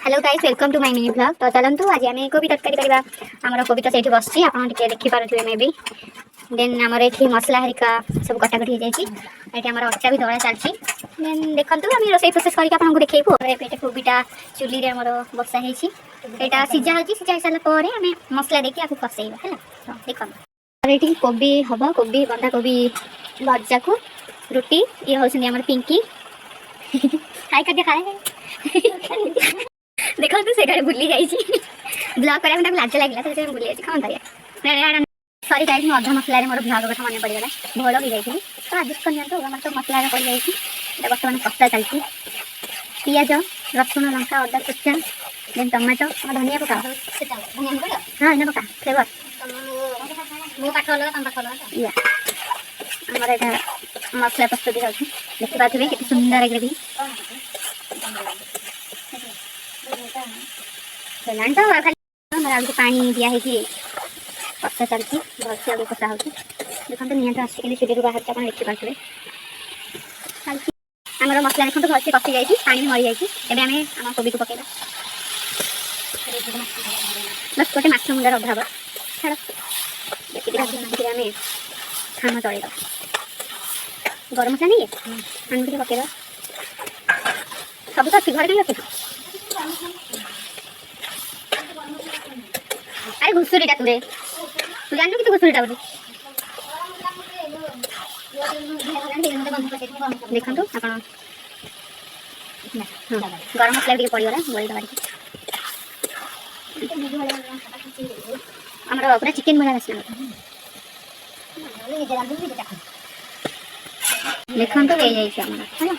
Hello guys welcome to my mini blog. तो चलतु आज आम कोबी तरकारी करवा। आमर कोबी तो से बस आप देखी पारे मे भी देन आमर ये मसला हरिका सब कटाकटी हो जाए आम अटा भी दला चलती देन देखो आम रोसे प्रोसेस करके देखू। ये कोबीटा चुली रे आमर बसा यहाँ सीझा हो सीझा हो सारापर आम मसला देखिए आपको कसेबा है देख ये कोबी हम कोबी बंधा कोबी भजा को रुटी ये हूँ पिंकी खाए खाद्य खाए देखो तो से बुली जाइए ब्लॉग कर लाज लगे तो बुली जाइए कौन कर सरी गाइस मैं अधा मसला मोर ब्लॉग कथा मन पड़गला भल हो जाती तो आजस्ट कर तो मसला पड़ जाए बर्तमान कषा चलती पिज रसुण लंका अदा कुचा देन टमाटो धनिया पका हाँ इन पका फ्लेवर आमर यहाँ मसला प्रस्तुति हो देखिए के सुंदर ग्रेवी तो खाली पानी दिखाई कषा चलती भलसे आगे कषा हो देखते निहत आसिक चुली बाहर आप देखिपे आमर मसला देखो भलसे कषि जाए पानी भी मरी जाए आम कोबी को पकेगा बस गोटे माछ मुंडार अभाव छाड़ देखिए आम छाण चल गरम मसला नहीं छाण टे पकेद सब तो अच्छी घर कहीं रखी अरे घुसुरीटा तुरे तू जान कि घुसुरीटा बोली देखो आप गरम मसला टे पड़गला गोल दबा आमर पूरा चिकेन भाया आसला देखो तो ये है